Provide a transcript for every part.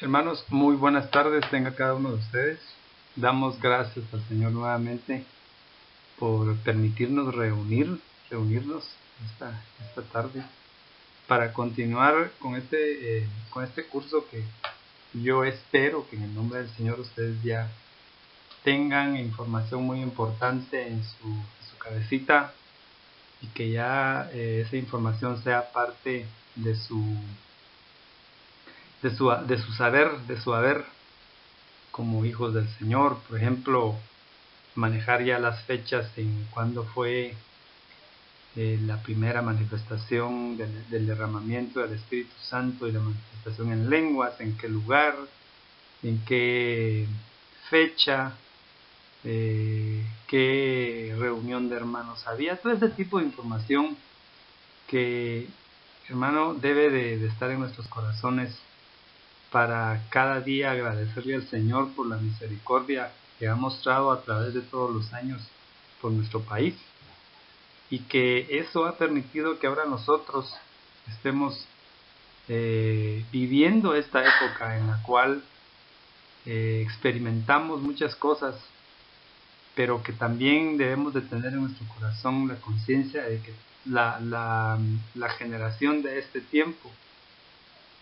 Hermanos, muy buenas tardes tenga cada uno de ustedes. Damos gracias al Señor nuevamente por permitirnos reunirnos esta tarde para continuar con este curso que yo espero que en el nombre del Señor ustedes ya tengan información muy importante en su cabecita y que ya esa información sea parte de su haber como hijos del Señor. Por ejemplo, manejar ya las fechas en cuándo fue la primera manifestación del derramamiento del Espíritu Santo y la manifestación en lenguas, en qué lugar, en qué fecha, qué reunión de hermanos había, todo ese tipo de información que, hermano, debe de estar en nuestros corazones para cada día agradecerle al Señor por la misericordia que ha mostrado a través de todos los años por nuestro país, y que eso ha permitido que ahora nosotros estemos viviendo esta época en la cual experimentamos muchas cosas, pero que también debemos de tener en nuestro corazón la conciencia de que la generación de este tiempo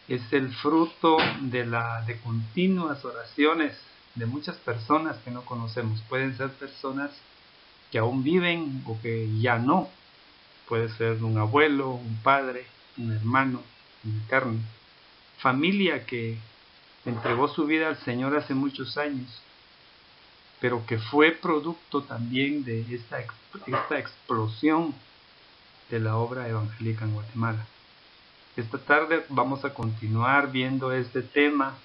es el fruto de continuas oraciones de muchas personas que no conocemos. Pueden ser personas que aún viven o que ya no. Puede ser un abuelo, un padre, un hermano, una carne. Familia que entregó su vida al Señor hace muchos años, pero que fue producto también de esta explosión de la obra evangélica en Guatemala. Esta tarde vamos a continuar viendo este tema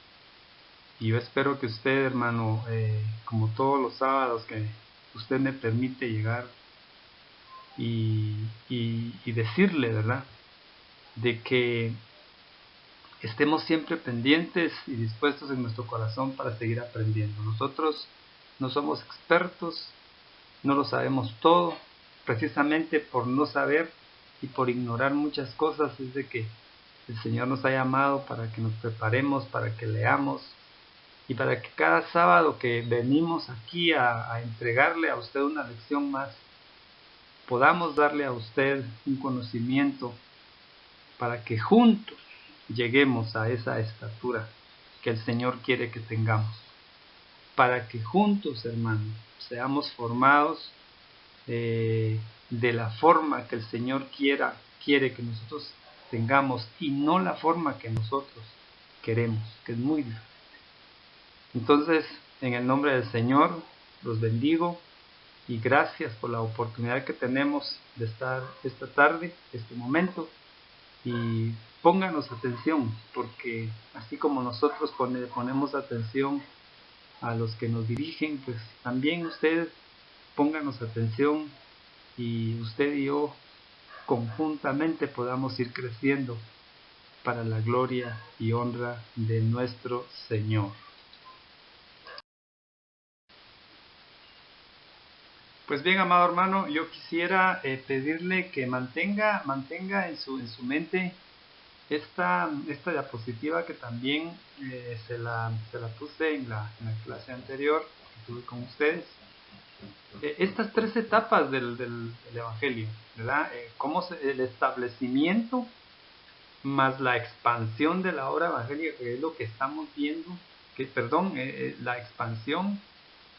y yo espero que usted, hermano, como todos los sábados que usted me permite llegar y decirle, ¿verdad?, de que estemos siempre pendientes y dispuestos en nuestro corazón para seguir aprendiendo. Nosotros no somos expertos, no lo sabemos todo, precisamente por no saber y por ignorar muchas cosas es de que el Señor nos ha llamado para que nos preparemos, para que leamos y para que cada sábado que venimos aquí a entregarle a usted una lección más, podamos darle a usted un conocimiento para que juntos lleguemos a esa estatura que el Señor quiere que tengamos. Para que juntos, hermanos, seamos formados de la forma que el Señor quiere que nosotros tengamos y no la forma que nosotros queremos, que es muy diferente. Entonces, en el nombre del Señor, los bendigo y gracias por la oportunidad que tenemos de estar esta tarde, este momento, y pónganos atención, porque así como nosotros ponemos atención a los que nos dirigen, pues también ustedes pónganos atención y usted y yo conjuntamente podamos ir creciendo para la gloria y honra de nuestro Señor. Pues bien, amado hermano, yo quisiera pedirle que mantenga en su mente esta diapositiva que también se la puse en la clase anterior que tuve con ustedes. Estas tres etapas del Evangelio, ¿verdad? El establecimiento más la expansión de la obra evangélica, que es lo que estamos viendo, la expansión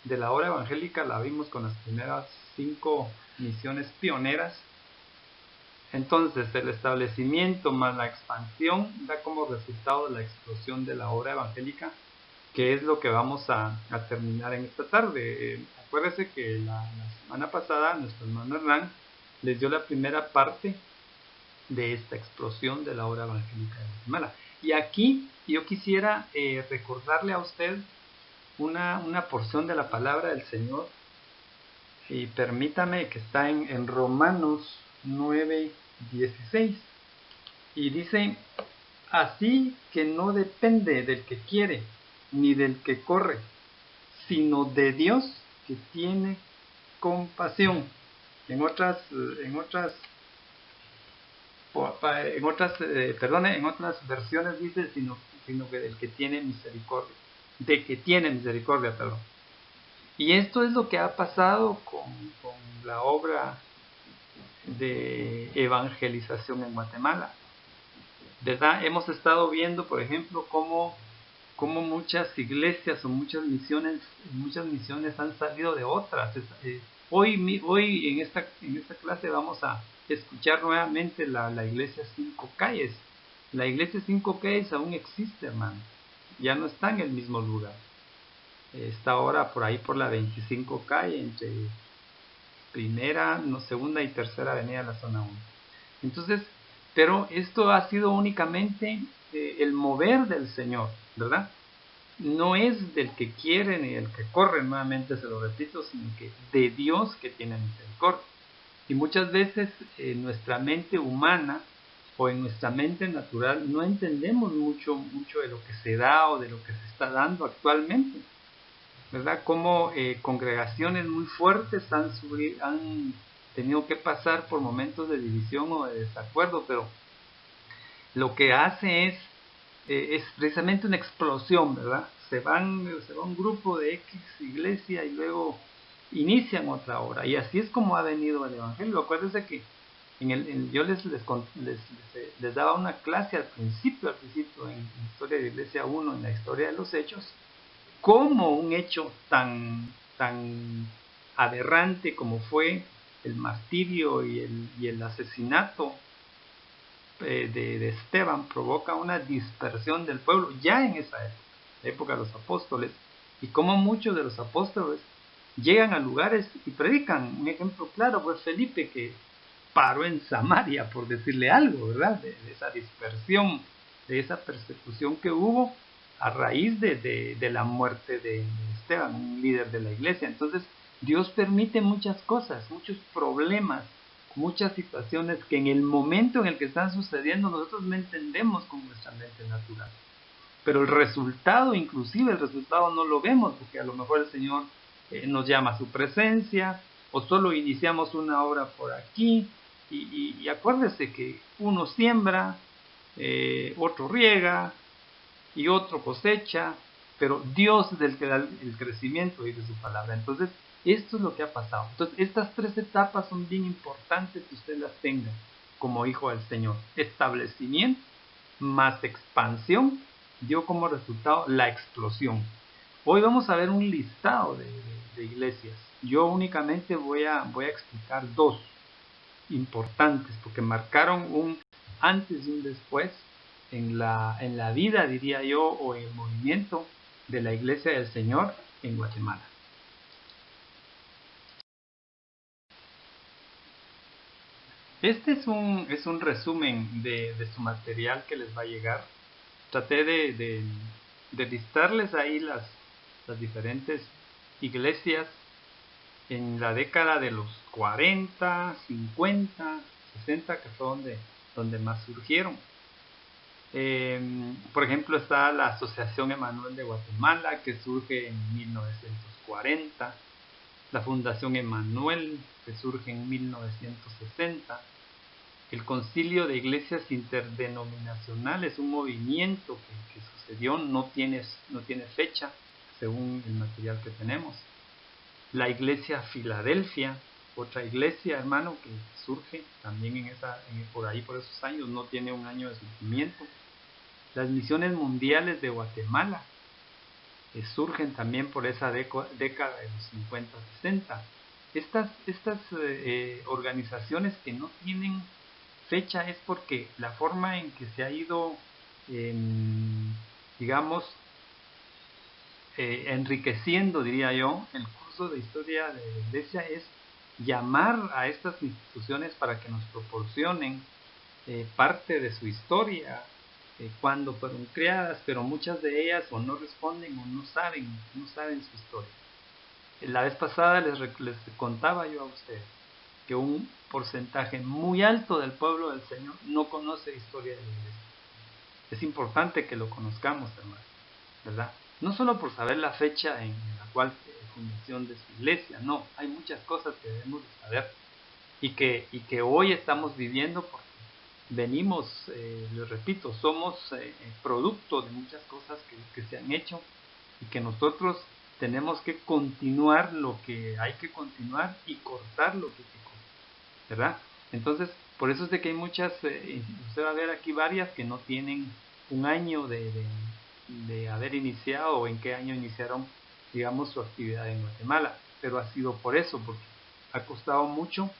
de la obra evangélica la vimos con las primeras 5 misiones pioneras. Entonces, el establecimiento más la expansión da como resultado la explosión de la obra evangélica, que es lo que vamos a terminar en esta tarde. Acuérdense que la semana pasada nuestro hermano Hernán les dio la primera parte de esta explosión de la obra evangélica de Guatemala. Y aquí yo quisiera recordarle a usted una porción de la palabra del Señor, y permítame, que está en Romanos 9:16, y dice: así que no depende del que quiere ni del que corre, sino de Dios, que tiene compasión. En otras versiones dice: sino sino que del que tiene misericordia. De que tiene misericordia, perdón. Y esto es lo que ha pasado con la obra de evangelización en Guatemala. ¿Verdad? Hemos estado viendo, por ejemplo, cómo muchas iglesias o muchas misiones han salido de otras. Hoy en esta clase vamos a escuchar nuevamente la iglesia Cinco Calles. La iglesia Cinco Calles aún existe, hermano. Ya no está en el mismo lugar. Está ahora por ahí por la 25 calle, entre segunda y tercera avenida de la zona 1. Entonces, pero esto ha sido únicamente el mover del Señor, ¿verdad? No es del que quiere ni del que corre, nuevamente se lo repito, sino que de Dios que tiene misericordia. Y muchas veces en nuestra mente humana o en nuestra mente natural no entendemos mucho de lo que se da o de lo que se está dando actualmente, ¿verdad? Como congregaciones muy fuertes han tenido que pasar por momentos de división o de desacuerdo, pero lo que hace es precisamente una explosión, ¿verdad? Se va un grupo de X iglesia y luego inician otra obra. Y así es como ha venido el Evangelio. Acuérdense que yo les daba una clase al principio en Historia de Iglesia 1, en la historia de los hechos, como un hecho tan aberrante como fue el martirio y el asesinato de Esteban provoca una dispersión del pueblo ya en esa época de los apóstoles, y como muchos de los apóstoles llegan a lugares y predican. Un ejemplo claro fue Felipe, que paró en Samaria, por decirle algo, ¿verdad? De esa dispersión, de esa persecución que hubo a raíz de la muerte de Esteban, un líder de la iglesia. Entonces, Dios permite muchas cosas, muchos problemas, muchas situaciones que en el momento en el que están sucediendo nosotros no entendemos con nuestra mente natural. Pero el resultado no lo vemos, porque a lo mejor el Señor nos llama a su presencia, o solo iniciamos una obra por aquí, y acuérdese que uno siembra, otro riega, y otro cosecha, pero Dios es el que da el crecimiento, dice su palabra. Entonces, esto es lo que ha pasado. Entonces, estas tres etapas son bien importantes que usted las tenga como hijo del Señor. Establecimiento más expansión dio como resultado la explosión. Hoy vamos a ver un listado de iglesias. Yo únicamente voy a explicar dos importantes porque marcaron un antes y un después en la vida, diría yo, o en el movimiento de la Iglesia del Señor en Guatemala. Este es un resumen de su material que les va a llegar. Traté de listarles ahí las diferentes iglesias en la década de los 40, 50, 60, que fue donde más surgieron. Por ejemplo, está la Asociación Emanuel de Guatemala, que surge en 1940, la Fundación Emanuel, que surge en 1960, el Concilio de Iglesias Interdenominacionales, un movimiento que sucedió, no tiene fecha, según el material que tenemos. La Iglesia Filadelfia, otra iglesia, hermano, que surge también por ahí, por esos años, no tiene un año de surgimiento. Las misiones mundiales de Guatemala surgen también por esa década de los 50-60. Estas organizaciones que no tienen fecha es porque la forma en que se ha ido, digamos, enriqueciendo, diría yo, el curso de historia de la iglesia es llamar a estas instituciones para que nos proporcionen parte de su historia, cuándo fueron creadas, pero muchas de ellas o no responden o no saben su historia. La vez pasada les contaba yo a ustedes que un porcentaje muy alto del pueblo del Señor no conoce historia de la iglesia. Es importante que lo conozcamos, hermano, ¿verdad? No solo por saber la fecha en la cual fundación de su iglesia, no, hay muchas cosas que debemos de saber y que hoy estamos viviendo venimos, les repito, somos producto de muchas cosas que se han hecho y que nosotros tenemos que continuar lo que hay que continuar y cortar lo que hay que cortar, ¿verdad? Entonces, por eso es de que hay muchas, usted va a ver aquí varias que no tienen un año de haber iniciado o en qué año iniciaron, digamos, su actividad en Guatemala, pero ha sido por eso, porque ha costado mucho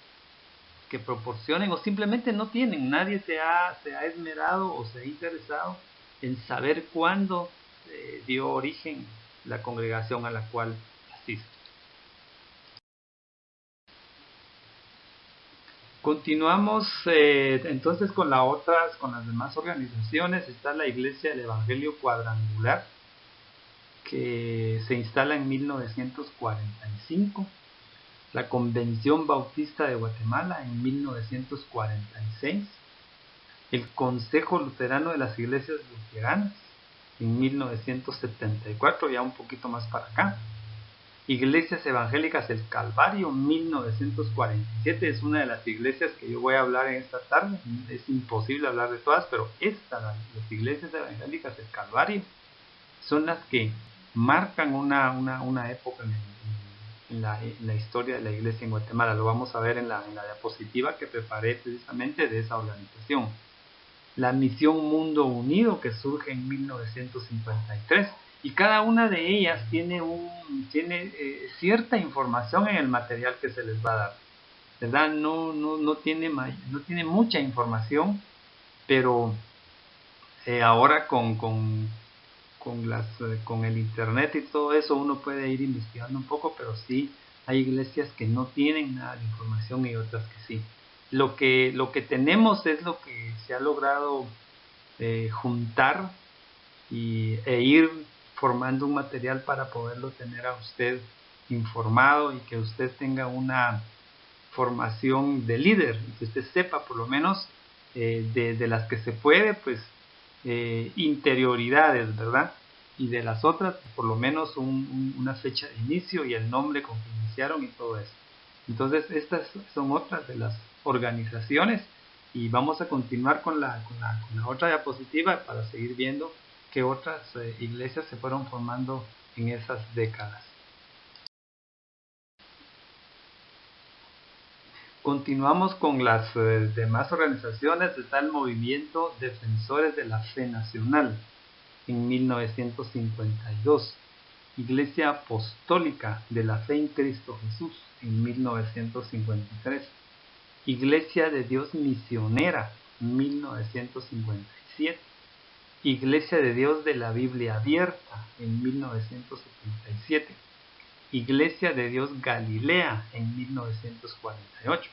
que proporcionen o simplemente no tienen, nadie se ha esmerado o se ha interesado en saber cuándo dio origen la congregación a la cual asiste. Continuamos entonces con las demás organizaciones. Está la Iglesia del Evangelio Cuadrangular, que se instala en 1945, la Convención Bautista de Guatemala en 1946, el Consejo Luterano de las Iglesias Luteranas en 1974, ya un poquito más para acá. Iglesias Evangélicas del Calvario, 1947, es una de las iglesias que yo voy a hablar en esta tarde. Es imposible hablar de todas, pero las Iglesias Evangélicas del Calvario, son las que marcan una época en la historia de la iglesia en Guatemala. Lo vamos a ver en la diapositiva que preparé precisamente de esa organización. La Misión Mundo Unido, que surge en 1953, y cada una de ellas tiene cierta información en el material que se les va a dar, ¿verdad? No tiene mucha información, pero ahora con el internet y todo eso uno puede ir investigando un poco, pero sí hay iglesias que no tienen nada de información y otras que sí. Lo que tenemos es lo que se ha logrado juntar e ir formando un material para poderlo tener a usted informado y que usted tenga una formación de líder y que usted sepa por lo menos de las que se puede, pues interioridades, ¿verdad? Y de las otras, por lo menos una fecha de inicio y el nombre con que iniciaron y todo eso. Entonces, estas son otras de las organizaciones y vamos a continuar con la otra diapositiva para seguir viendo qué otras iglesias se fueron formando en esas décadas. Continuamos con las demás organizaciones. Está el Movimiento Defensores de la Fe Nacional en 1952, Iglesia Apostólica de la Fe en Cristo Jesús en 1953, Iglesia de Dios Misionera en 1957, Iglesia de Dios de la Biblia Abierta en 1977, Iglesia de Dios Galilea en 1948.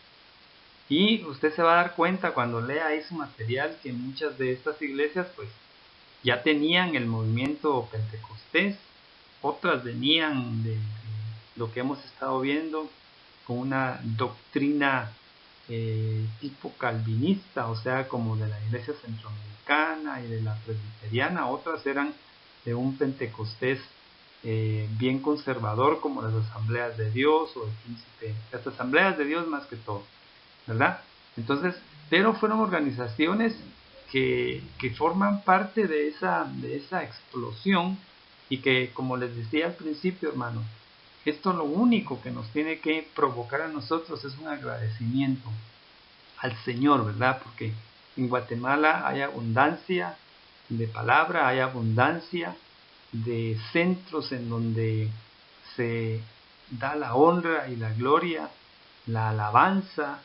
Y usted se va a dar cuenta cuando lea ahí su material que muchas de estas iglesias pues ya tenían el movimiento pentecostés, otras venían de lo que hemos estado viendo con una doctrina tipo calvinista, o sea, como de la iglesia centroamericana y de la presbiteriana. Otras eran de un pentecostés bien conservador, como las asambleas de Dios o el príncipe, las asambleas de Dios más que todo, ¿verdad? Entonces, pero fueron organizaciones que forman parte de esa explosión y que, como les decía al principio, hermano, esto lo único que nos tiene que provocar a nosotros es un agradecimiento al Señor, ¿verdad? Porque en Guatemala hay abundancia de palabra, hay abundancia de centros en donde se da la honra y la gloria, la alabanza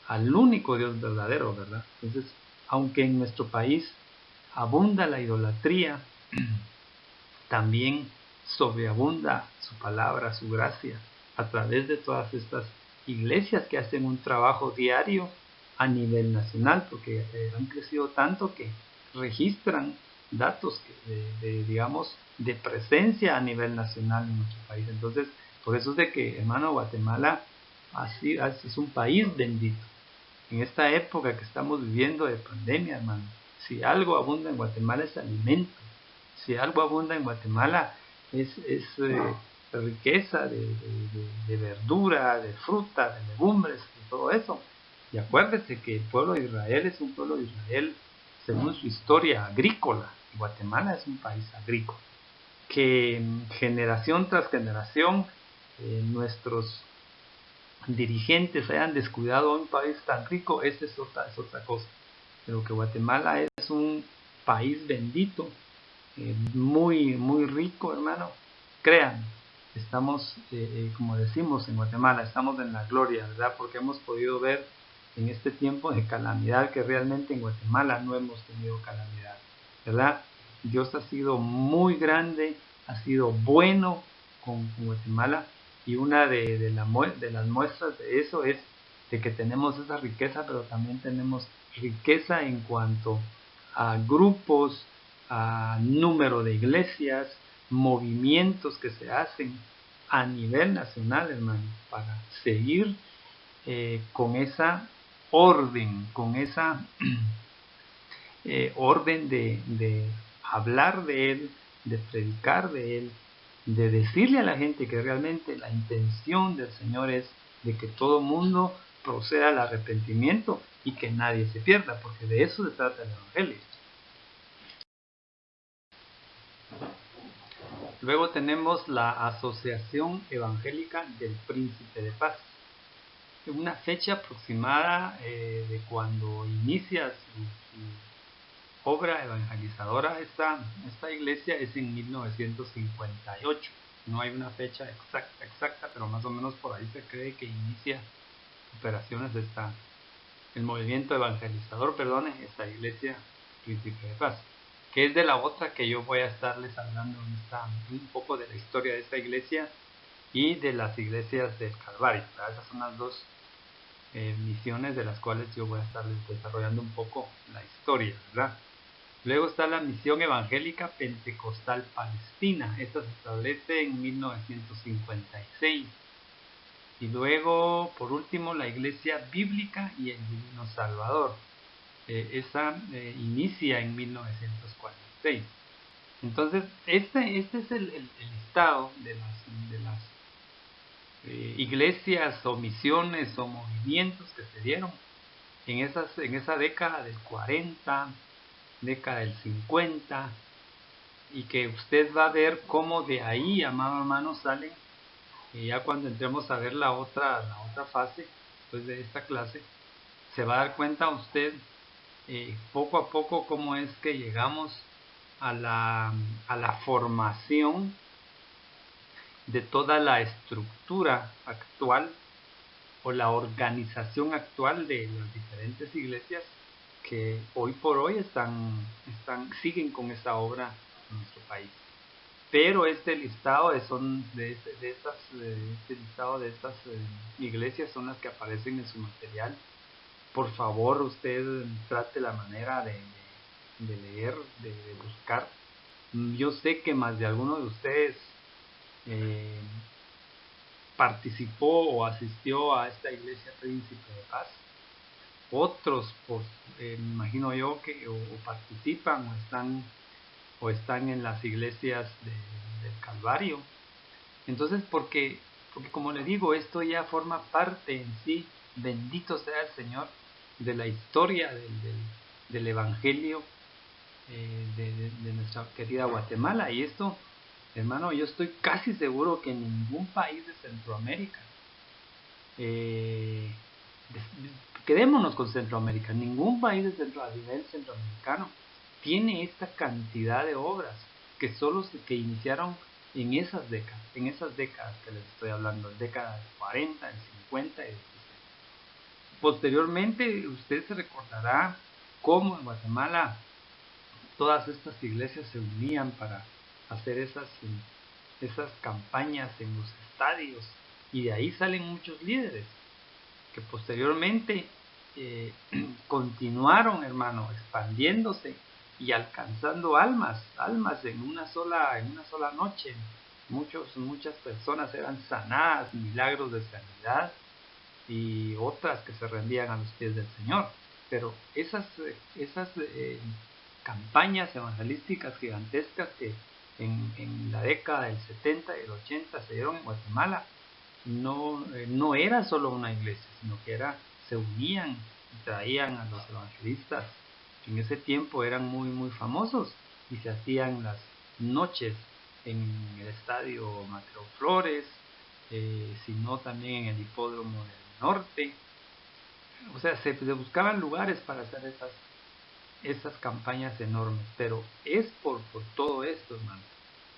al único Dios verdadero, ¿verdad? Entonces, aunque en nuestro país abunda la idolatría, también sobreabunda su palabra, su gracia, a través de todas estas iglesias que hacen un trabajo diario a nivel nacional, porque han crecido tanto que registran datos digamos, de presencia a nivel nacional en nuestro país. Entonces, por eso es de que, hermano, Guatemala es un país bendito. En esta época que estamos viviendo de pandemia, hermano, si algo abunda en Guatemala es alimento. Si algo abunda en Guatemala es riqueza de verdura, de fruta, de legumbres, de todo eso. Y acuérdese que el pueblo de Israel es un pueblo de Israel según su historia agrícola. Guatemala es un país agrícola, que generación tras generación nuestros dirigentes hayan descuidado a un país tan rico, esa es otra cosa. Pero que Guatemala es un país bendito, muy rico, hermano. Crean, estamos, como decimos en Guatemala, estamos en la gloria, ¿verdad? Porque hemos podido ver en este tiempo de calamidad que realmente en Guatemala no hemos tenido calamidad, ¿verdad? Dios ha sido muy grande, ha sido bueno con Guatemala, y una de las muestras de eso es de que tenemos esa riqueza, pero también tenemos riqueza en cuanto a grupos, a número de iglesias, movimientos que se hacen a nivel nacional, hermano, para seguir con esa orden, con esa orden de hablar de Él, de predicar de Él, de decirle a la gente que realmente la intención del Señor es de que todo mundo proceda al arrepentimiento y que nadie se pierda, porque de eso se trata el Evangelio. Luego tenemos la Asociación Evangélica del Príncipe de Paz. Una fecha aproximada de cuando inicia su obra evangelizadora esta iglesia es en 1958. No hay una fecha exacta, pero más o menos por ahí se cree que inicia operaciones el movimiento evangelizador, esta iglesia Príncipe de Paz, que es de la otra que yo voy a estarles hablando un poco de la historia de esta iglesia y de las iglesias del Calvario. Esas son las dos misiones de las cuales yo voy a estarles desarrollando un poco la historia, ¿verdad? Luego está la Misión Evangélica Pentecostal Palestina. Esta se establece en 1956. Y luego, por último, la Iglesia Bíblica y el Divino Salvador. Esa inicia en 1946. Entonces, este es el listado de las iglesias o misiones o movimientos que se dieron en esa década del 40, década del 50, y que usted va a ver cómo de ahí, amado hermano, salen, ya cuando entremos a ver la otra fase pues, de esta clase, se va a dar cuenta usted poco a poco cómo es que llegamos a la formación de toda la estructura actual o la organización actual de las diferentes iglesias que hoy por hoy siguen con esa obra en nuestro país. Pero este listado de estas iglesias son las que aparecen en su material. Por favor, usted trate la manera de leer, de buscar. Yo sé que más de alguno de ustedes participó o asistió a esta iglesia Príncipe de Paz. Otros, pues, me imagino yo que o participan o están en las iglesias del Calvario. Entonces, porque como le digo, esto ya forma parte en sí, bendito sea el Señor, de la historia del Evangelio de nuestra querida Guatemala. Y esto, hermano, yo estoy casi seguro que en ningún país de Centroamérica, quedémonos con Centroamérica, ningún país a nivel centroamericano tiene esta cantidad de obras que iniciaron en esas décadas que les estoy hablando, décadas del 40, del 50 y del 60. Posteriormente, usted se recordará cómo en Guatemala todas estas iglesias se unían para hacer esas campañas en los estadios, y de ahí salen muchos líderes que posteriormente continuaron, hermano, expandiéndose y alcanzando almas en una sola noche. Muchas personas eran sanadas, milagros de sanidad, y otras que se rendían a los pies del Señor. Pero esas campañas evangelísticas gigantescas que en la década del 70 y el 80 se dieron en Guatemala, no era solo una iglesia, sino que se unían y traían a los evangelistas, que en ese tiempo eran muy, muy famosos, y se hacían las noches en el estadio Mateo Flores, sino también en el hipódromo del norte. O sea, se buscaban lugares para hacer esas campañas enormes, pero es por todo esto, hermano,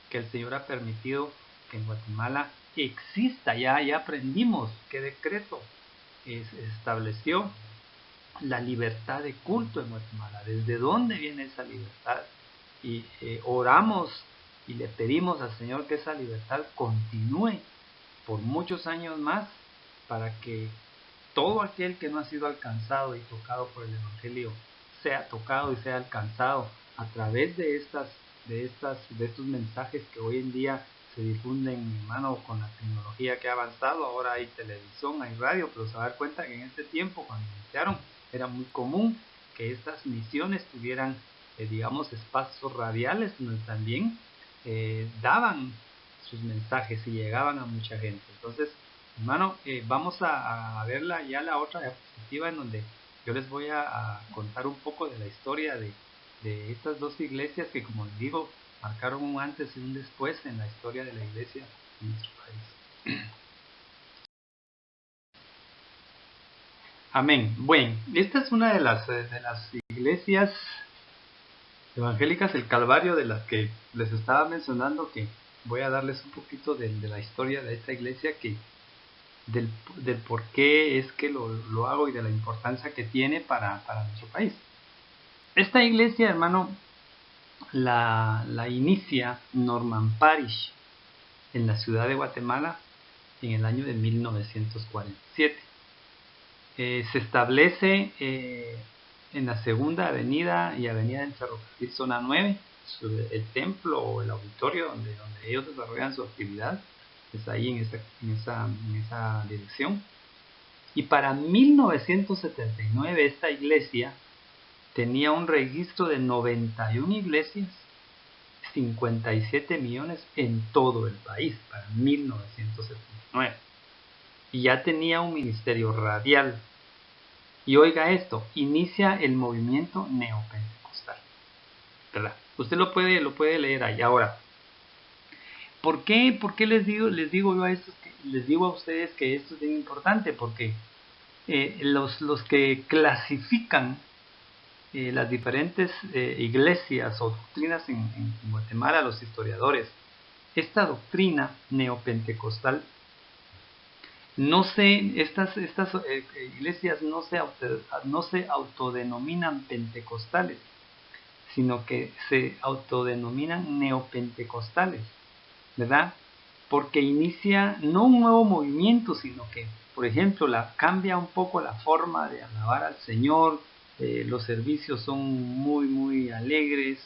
que el Señor ha permitido que en Guatemala exista, ya aprendimos qué decreto estableció la libertad de culto en Guatemala, desde dónde viene esa libertad, y oramos y le pedimos al Señor que esa libertad continúe por muchos años más, para que todo aquel que no ha sido alcanzado y tocado por el Evangelio sea tocado y sea alcanzado a través de estos mensajes que hoy en día se difunden, hermano, con la tecnología que ha avanzado. Ahora hay televisión, hay radio, pero se va a dar cuenta que en este tiempo, cuando iniciaron, era muy común que estas misiones tuvieran, digamos, espacios radiales donde también daban sus mensajes y llegaban a mucha gente. Entonces, hermano, vamos a verla ya la otra diapositiva, en donde yo les voy a contar un poco de la historia de estas dos iglesias que, como les digo, marcaron un antes y un después en la historia de la iglesia en nuestro país. Amén. Bueno, esta es una de las iglesias evangélicas, el Calvario, de las que les estaba mencionando, que voy a darles un poquito de la historia de esta iglesia, que del por qué es que lo hago y de la importancia que tiene para nuestro país. Esta iglesia, hermano, la inicia Norman Parish en la ciudad de Guatemala en el año de 1947. Se establece en la segunda avenida y avenida del Ferrocarril Zona 9, el templo o el auditorio donde ellos desarrollan su actividad, es ahí en esa dirección. Y para 1979 esta iglesia tenía un registro de 91 iglesias, 57 millones en todo el país para 1979. Y ya tenía un ministerio radial. Y oiga esto, inicia el movimiento neopentecostal, ¿verdad? Usted lo puede leer ahí. Ahora, ¿por qué les digo yo a estos, les digo a ustedes que esto es bien importante? Porque los que clasifican las diferentes iglesias o doctrinas en Guatemala, los historiadores, esta doctrina neopentecostal, estas iglesias no se autodenominan pentecostales, sino que se autodenominan neopentecostales, ¿verdad? Porque inicia no un nuevo movimiento, sino que, por ejemplo, cambia un poco la forma de alabar al Señor. Los servicios son muy, muy alegres,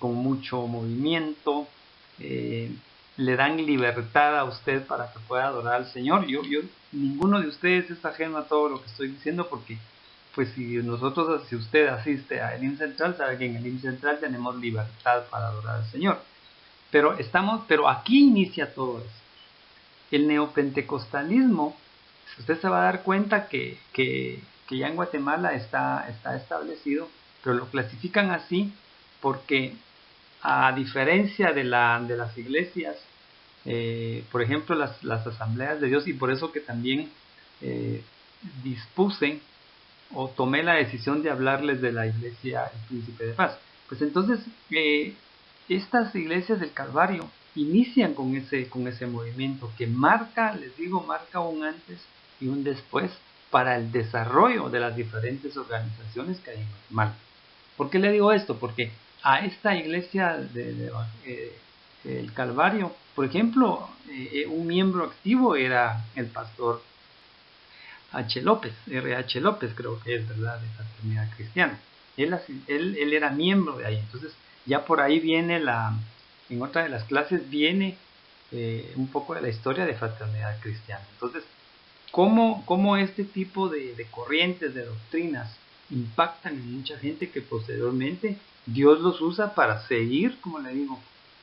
con mucho movimiento. Le dan libertad a usted para que pueda adorar al Señor. Ninguno de ustedes es ajeno a todo lo que estoy diciendo, porque pues si usted asiste a Elim Central, sabe que en Elim Central tenemos libertad para adorar al Señor. Pero aquí inicia todo eso. El neopentecostalismo, usted se va a dar cuenta que ya en Guatemala está establecido, pero lo clasifican así porque, a diferencia de las iglesias, por ejemplo las asambleas de Dios, y por eso que también dispuse o tomé la decisión de hablarles de la iglesia El Príncipe de Paz. Pues entonces, estas iglesias del Calvario inician con ese movimiento que marca un antes y un después para el desarrollo de las diferentes organizaciones que hay en Guatemala. ¿Por qué le digo esto? Porque a esta iglesia el Calvario, por ejemplo, un miembro activo era el pastor H. López, R.H. López, creo que es, ¿verdad?, de Fraternidad Cristiana. Él era miembro de ahí. Entonces, ya por ahí viene en otra de las clases viene un poco de la historia de Fraternidad Cristiana. Entonces, ¿cómo este tipo de corrientes, de doctrinas, impactan en mucha gente que posteriormente Dios los usa para seguir, como le digo,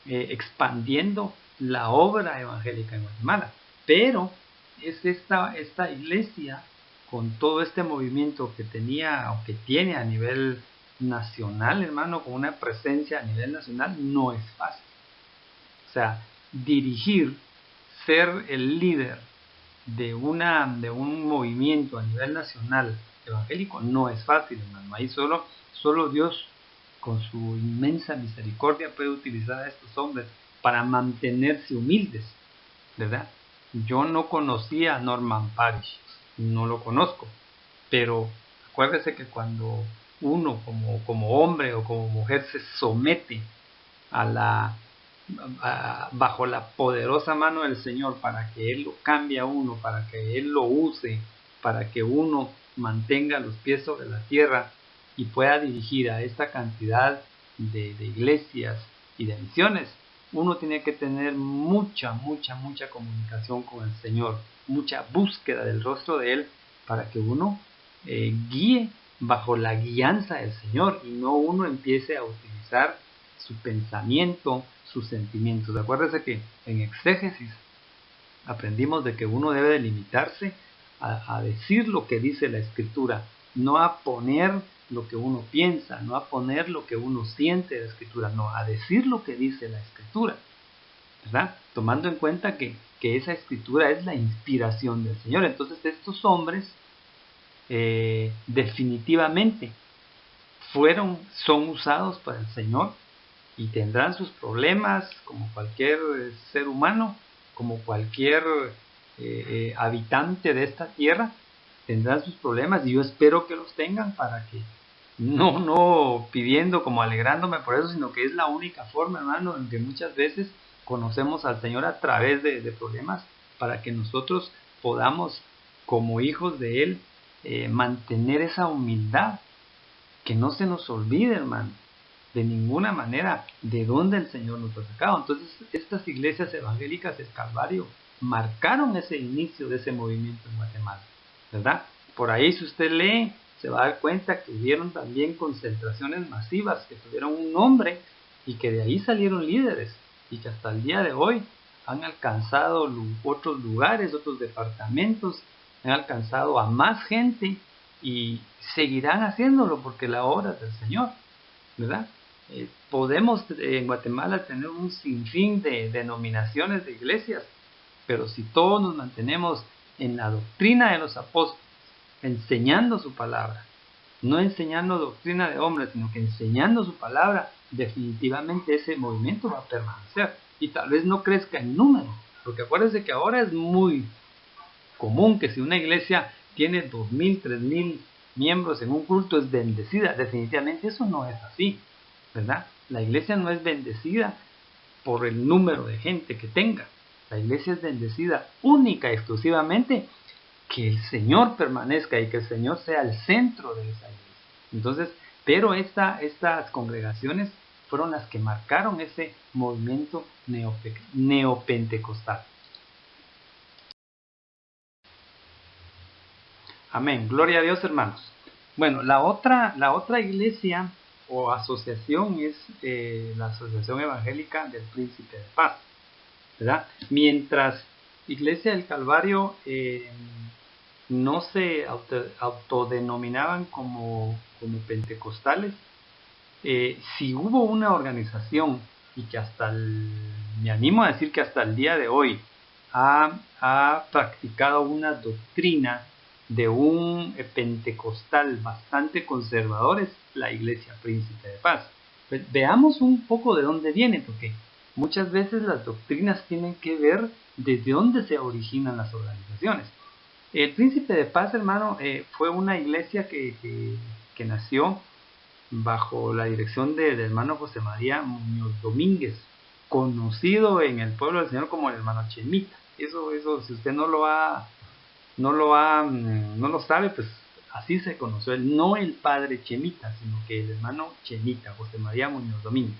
expandiendo la obra evangélica en Guatemala? Pero es esta iglesia con todo este movimiento que tenía o que tiene a nivel nacional, hermano, con una presencia a nivel nacional, no es fácil. O sea, dirigir, ser el líder de un movimiento a nivel nacional evangélico no es fácil, hermano. Ahí solo Dios, con su inmensa misericordia, puede utilizar a estos hombres para mantenerse humildes, ¿verdad? Yo no conocía a Norman Parish, no lo conozco, pero acuérdese que cuando uno como hombre o como mujer se somete bajo la poderosa mano del Señor para que Él lo cambie a uno, para que Él lo use, para que uno mantenga los pies sobre la tierra y pueda dirigir a esta cantidad de iglesias y de misiones, uno tiene que tener mucha comunicación con el Señor, mucha búsqueda del rostro de Él para que uno guíe bajo la guianza del Señor y no uno empiece a utilizar su pensamiento, sus sentimientos. Acuérdese que en exégesis aprendimos de que uno debe limitarse a decir lo que dice la Escritura, no a poner lo que uno piensa, no a poner lo que uno siente de la Escritura, no, a decir lo que dice la Escritura, ¿verdad? Tomando en cuenta que esa Escritura es la inspiración del Señor. Entonces estos hombres definitivamente son usados por el Señor y tendrán sus problemas como cualquier ser humano, como cualquier habitante de esta tierra, tendrán sus problemas y yo espero que los tengan para que no pidiendo como alegrándome por eso, sino que es la única forma, hermano, en que muchas veces conocemos al Señor a través de problemas para que nosotros podamos como hijos de Él mantener esa humildad, que no se nos olvide, hermano, de ninguna manera de dónde el Señor nos ha sacado. Entonces estas iglesias evangélicas del Calvario marcaron ese inicio de ese movimiento en Guatemala, ¿verdad? Por ahí si usted lee se va a dar cuenta que hubieron también concentraciones masivas que tuvieron un nombre y que de ahí salieron líderes y que hasta el día de hoy han alcanzado otros lugares, otros departamentos, han alcanzado a más gente y seguirán haciéndolo porque la obra es del Señor, ¿verdad? Podemos en Guatemala tener un sinfín de denominaciones de iglesias, pero si todos nos mantenemos en la doctrina de los apóstoles, enseñando su palabra, no enseñando doctrina de hombres, sino que enseñando su palabra, definitivamente ese movimiento va a permanecer y tal vez no crezca en número, porque acuérdense que ahora es muy común que si una iglesia tiene 2000, 3000 miembros en un culto es bendecida. Definitivamente eso no es así, ¿verdad? La iglesia no es bendecida por el número de gente que tenga. La iglesia es bendecida única y exclusivamente que el Señor permanezca y que el Señor sea el centro de esa iglesia. Entonces, pero estas congregaciones fueron las que marcaron ese movimiento neopentecostal. Amén. Gloria a Dios, hermanos. Bueno, la otra iglesia o asociación es la Asociación Evangélica del Príncipe de Paz, ¿verdad? Mientras Iglesia del Calvario no se autodenominaban como pentecostales, si hubo una organización y que me animo a decir que hasta el día de hoy ha practicado una doctrina de un pentecostal bastante conservador, es la Iglesia Príncipe de Paz. Pues veamos un poco de dónde viene, porque muchas veces las doctrinas tienen que ver desde dónde se originan las organizaciones. El Príncipe de Paz, hermano, fue una iglesia que nació bajo la dirección del hermano José María Muñoz Domínguez, conocido en el pueblo del Señor como el hermano Chemita. Eso si usted no lo sabe, pues así se conoció él, no el padre Chemita, sino que el hermano Chemita, José María Muñoz Domínguez.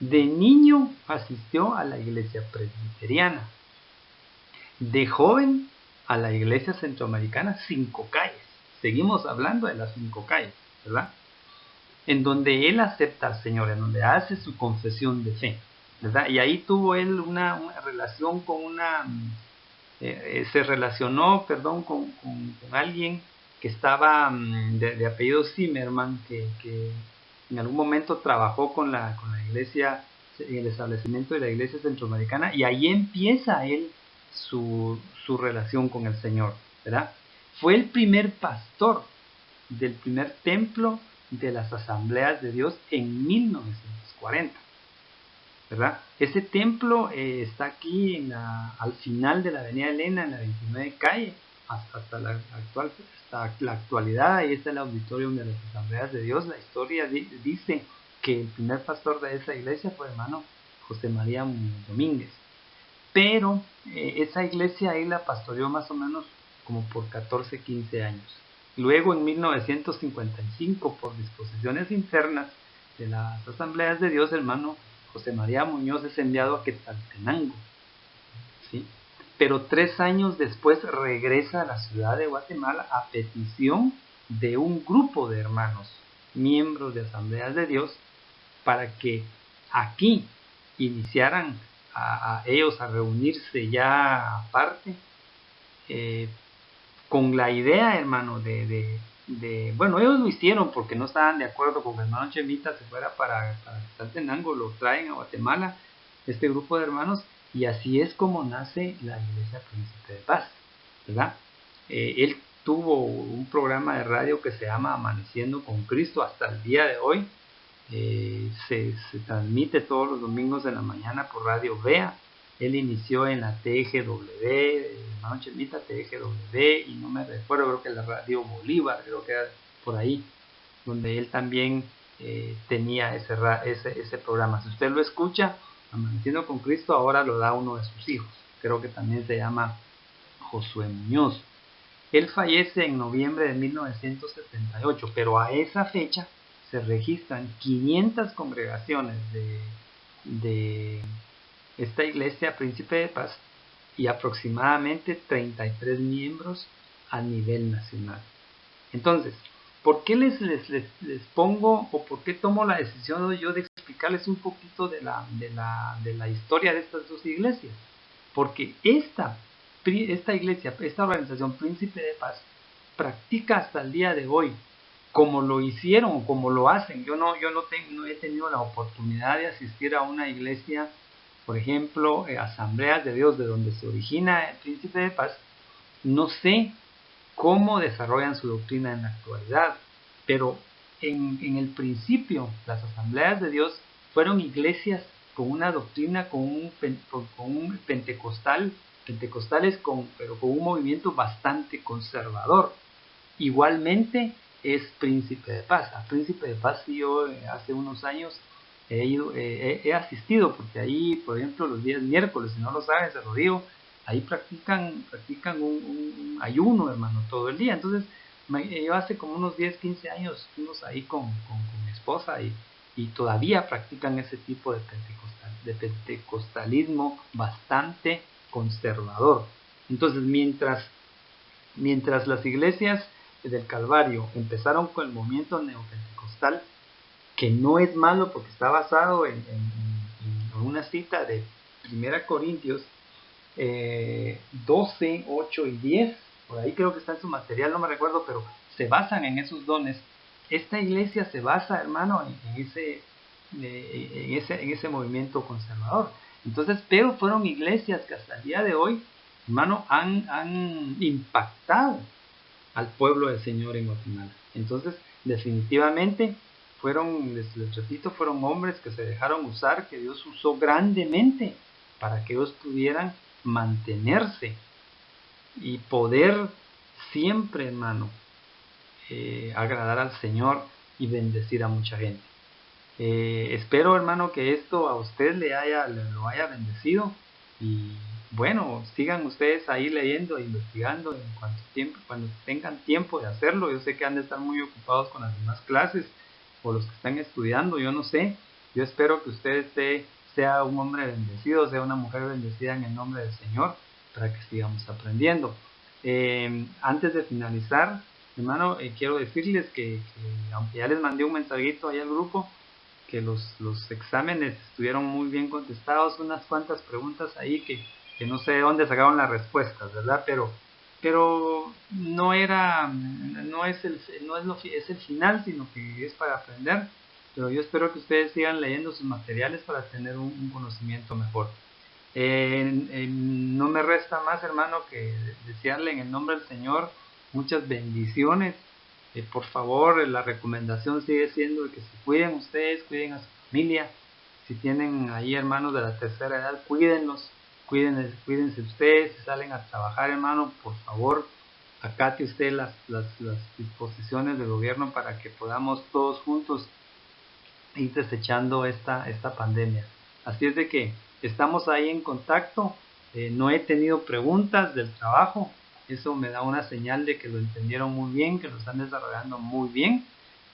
De niño asistió a la iglesia presbiteriana, de joven a la iglesia centroamericana Cinco Calles. Seguimos hablando de las Cinco Calles, ¿verdad? En donde él acepta al Señor, en donde hace su confesión de fe, ¿verdad? Y ahí tuvo él una relación con se relacionó, con alguien que estaba de apellido Zimmerman, que en algún momento trabajó con la iglesia, en el establecimiento de la iglesia centroamericana, y ahí empieza él su relación con el Señor, ¿verdad? Fue el primer pastor del primer templo de las Asambleas de Dios en 1940, ¿verdad? Ese templo está aquí al final de la avenida Elena, en la 29 calle, hasta la actualidad. Ahí está el auditorio de las Asambleas de Dios. La historia dice que el primer pastor de esa iglesia fue el hermano José María Domínguez, pero esa iglesia ahí la pastoreó más o menos como por 14, 15 años. Luego, en 1955, por disposiciones internas de las Asambleas de Dios, hermano José María Muñoz es enviado a Quetzaltenango, ¿sí? Pero 3 años después regresa a la ciudad de Guatemala a petición de un grupo de hermanos, miembros de Asambleas de Dios, para que aquí iniciaran a ellos a reunirse ya aparte, con la idea, hermano, bueno, ellos lo hicieron porque no estaban de acuerdo con que el hermano Chemita se fuera para Quetzaltenango, lo traen a Guatemala, este grupo de hermanos, y así es como nace la Iglesia Príncipe de Paz, ¿verdad? Él tuvo un programa de radio que se llama Amaneciendo con Cristo hasta el día de hoy. Se transmite todos los domingos de la mañana por Radio Vea. Él inició en la TGW, hermano Chemita, TGW, y no me recuerdo, creo que la Radio Bolívar, creo que era por ahí, donde él también tenía ese programa. Si usted lo escucha, Amaneciendo con Cristo, ahora lo da uno de sus hijos, creo que también se llama Josué Muñoz. Él fallece en noviembre de 1978, pero a esa fecha se registran 500 congregaciones de esta iglesia Príncipe de Paz y aproximadamente 33 miembros a nivel nacional. Entonces, ¿por qué les pongo, o por qué tomo la decisión yo de explicarles un poquito de la historia de estas dos iglesias? Porque esta iglesia, esta organización Príncipe de Paz, practica hasta el día de hoy, como lo hicieron, como lo hacen. Yo no he tenido la oportunidad de asistir a una iglesia, por ejemplo, Asambleas de Dios, de donde se origina el Príncipe de Paz. No sé cómo desarrollan su doctrina en la actualidad, pero en el principio las Asambleas de Dios fueron iglesias con una doctrina, con un pentecostales, pero con un movimiento bastante conservador. Igualmente es Príncipe de Paz. A Príncipe de Paz yo hace unos años he asistido, porque ahí, por ejemplo, los días miércoles, si no lo saben, se lo digo, ahí practican un ayuno, hermano, todo el día. Entonces, yo hace como unos 10, 15 años fuimos ahí con mi esposa, y todavía practican ese tipo de pentecostalismo bastante conservador. Entonces, mientras las iglesias del Calvario empezaron con el movimiento neopentecostal, que no es malo porque está basado en una cita de 1 Corintios 12, 8 y 10, por ahí creo que está en su material, no me recuerdo, pero se basan en esos dones. Esta iglesia se basa, hermano, en ese movimiento conservador. Entonces, pero fueron iglesias que hasta el día de hoy, hermano, han impactado al pueblo del Señor en Guatemala. Entonces, definitivamente, les repito, fueron hombres que se dejaron usar, que Dios usó grandemente para que ellos pudieran mantenerse y poder siempre, hermano, agradar al Señor y bendecir a mucha gente. Espero, hermano, que esto a usted lo haya bendecido, y bueno, sigan ustedes ahí leyendo e investigando cuando tengan tiempo de hacerlo. Yo sé que han de estar muy ocupados con las demás clases, o los que están estudiando, yo no sé. Yo espero que usted sea un hombre bendecido, sea una mujer bendecida en el nombre del Señor, para que sigamos aprendiendo. Antes de finalizar, hermano, quiero decirles que aunque ya les mandé un mensajito ahí al grupo, que los exámenes estuvieron muy bien contestados, unas cuantas preguntas ahí que que no sé de dónde sacaron las respuestas, ¿verdad? Pero no era, no es el, no es, es el final, sino que es para aprender. Pero yo espero que ustedes sigan leyendo sus materiales para tener un conocimiento mejor. No me resta más, hermano, que desearle en el nombre del Señor muchas bendiciones. Por favor, la recomendación sigue siendo de que se cuiden ustedes, cuiden a su familia. Si tienen ahí hermanos de la tercera edad, cuídenlos, cuídense ustedes. Si salen a trabajar, hermano, por favor, acate usted las disposiciones del gobierno para que podamos todos juntos ir desechando esta pandemia. Así es de que estamos ahí en contacto. No he tenido preguntas del trabajo. Eso me da una señal de que lo entendieron muy bien, que lo están desarrollando muy bien.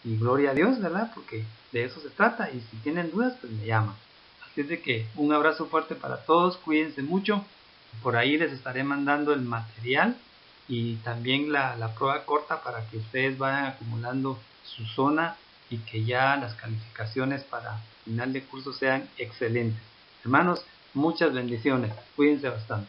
Y gloria a Dios, ¿verdad? Porque de eso se trata. Y si tienen dudas, pues me llaman. Así es de que un abrazo fuerte para todos. Cuídense mucho. Por ahí les estaré mandando el material y también la prueba corta para que ustedes vayan acumulando su zona y que ya las calificaciones para final de curso sean excelentes. Hermanos, muchas bendiciones. Cuídense bastante.